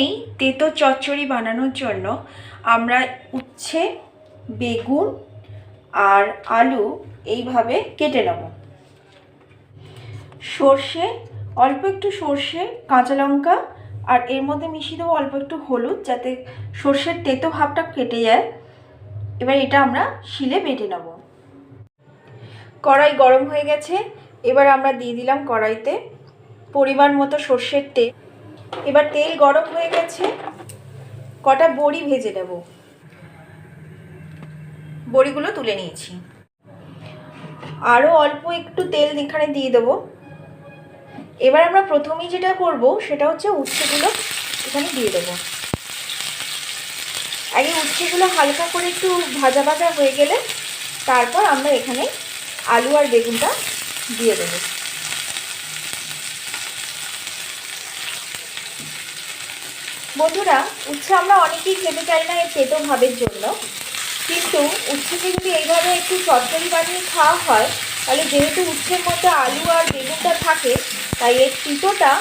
প্রথমেই তেতো চচ্চড়ি বানানোর জন্য আমরা উচ্ছে, বেগুন আর আলু এইভাবে কেটে নেব। সর্ষে, অল্প একটু সর্ষে, কাঁচা লঙ্কা আর এর মধ্যে মিশিয়ে দেবো অল্প একটু হলুদ, যাতে সর্ষের তেতো ভাবটা কেটে যায়। এবার এটা আমরা শিলে বেটে নেব। কড়াই গরম হয়ে গেছে, এবার আমরা দিয়ে দিলাম কড়াইতে পরিমাণ মতো সর্ষের তেল। এবার তেল গরম হয়ে গেছে, কটা বড়ি ভেজে নেব। বড়িগুলো তুলে নিয়েছি। আরও অল্প একটু তেল এখানে দিয়ে দেবো। এবার আমরা প্রথমেই যেটা করব সেটা হচ্ছে উচ্ছেগুলো এখানে দিয়ে দেবো। আগে উচ্ছেগুলো হালকা করে একটু ভাজা ভাজা হয়ে গেলে তারপর আমরা এখানে আলু আর বেগুনটা দিয়ে দেবো। বন্ধুরা, উচ্ছে আমরা অনেকেই খেতে চাই না এই তেতো ভাবের জন্য, কিন্তু উচ্ছেকে যদি এইভাবে একটু চচ্চড়ি বানিয়ে খাওয়া হয় তাহলে যেহেতু উচ্ছের মধ্যে আলু আর বেগুনটা থাকে তাই এর তিতোটা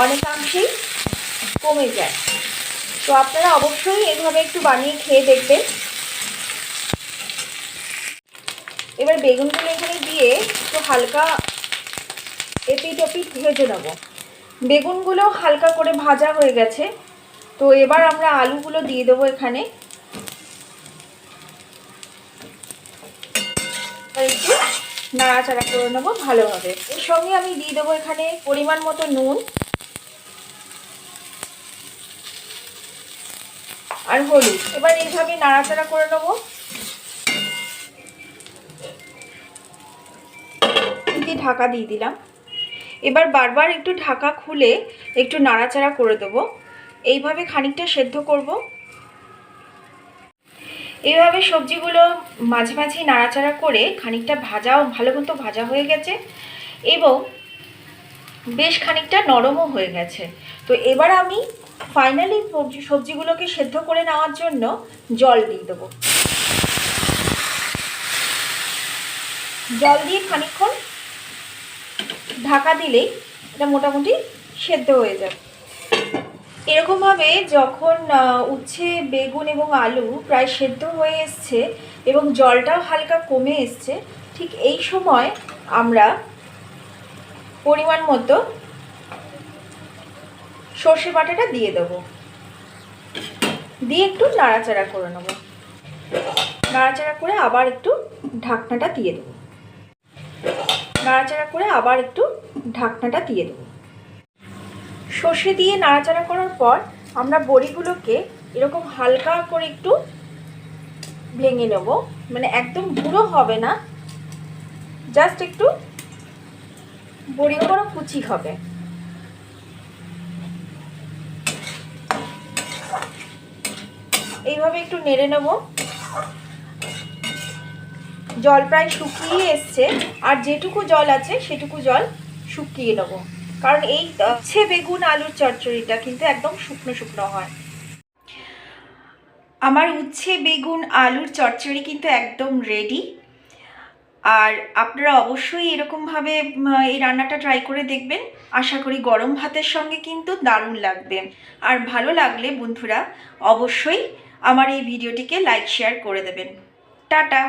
অনেকাংশেই কমে যায়। তো আপনারা অবশ্যই এইভাবে একটু বানিয়ে খেয়ে দেখবেন। এবার বেগুনগুলো এখানে দিয়ে একটু হালকা এপিট ওপিট ভেজে নেব। বেগুনগুলো হালকা করে ভাজা হয়ে গেছে, তো এবার আমরা আলুগুলো দিয়ে দেবো এখানে। একটু নাড়াচাড়া করে নেবো ভালোভাবে। এর সঙ্গে আমি দিয়ে দেবো এখানে পরিমাণ মতো নুন আর হলুদ। এবার এইভাবে নাড়াচাড়া করে নেবো। ঢাকা দিয়ে দিলাম। এবার বারবার একটু ঢাকা খুলে একটু নাড়াচাড়া করে দেবো। এইভাবে খানিকটা সেদ্ধ করব। এইভাবে সবজিগুলো মাঝে মাঝে নাড়াচাড়া করে খানিকটা ভালো মতো ভাজা হয়ে গেছে এবং বেশ খানিকটা নরমও হয়ে গেছে। তো এবার আমি ফাইনালি সবজিগুলোকে সেদ্ধ করে নেওয়ার জন্য জল দিয়ে দেবো। জল দিয়ে খানিকক্ষণ ঢাকা দিলেই এটা মোটামুটি সেদ্ধ হয়ে যাবে। এরকমভাবে যখন উচ্ছে, বেগুন এবং আলু প্রায় সেদ্ধ হয়ে এসছে এবং জলটাও হালকা কমে এসছে, ঠিক এই সময় আমরা পরিমাণ মতো সর্ষে বাটাটা দিয়ে দেবো। দিয়ে একটু নাড়াচাড়া করে নেব। নাড়াচাড়া করে আবার একটু ঢাকনাটা দিয়ে দেবো। নাড়াচাড়া করে আবার একটু ঢাকনাটা দিয়ে দেবো। সর্ষে দিয়ে নাড়াচাড়া করার পর আমরা বড়িগুলোকে এরকম হালকা করে একটু ভেঙে নেব। মানে একদম গুঁড়ো হবে না, জাস্ট একটু বড়িগুলো কুচি হবে। এইভাবে একটু নেড়ে নেব। জল প্রায় শুকিয়ে এসছে, আর যেটুকু জল আছে সেটুকু জল শুকিয়ে নেব, কারণ এই উচ্ছে বেগুন আলুর চচ্চড়িটা কিন্তু একদম শুকনো শুকনো হয়। আমার উচ্ছে বেগুন আলুর চচ্চড়ি কিন্তু একদম রেডি। আর আপনারা অবশ্যই এরকমভাবে এই রান্নাটা ট্রাই করে দেখবেন। আশা করি গরম ভাতের সঙ্গে কিন্তু দারুণ লাগবে। আর ভালো লাগলে বন্ধুরা অবশ্যই আমার এই ভিডিওটিকে লাইক শেয়ার করে দেবেন। টাটা।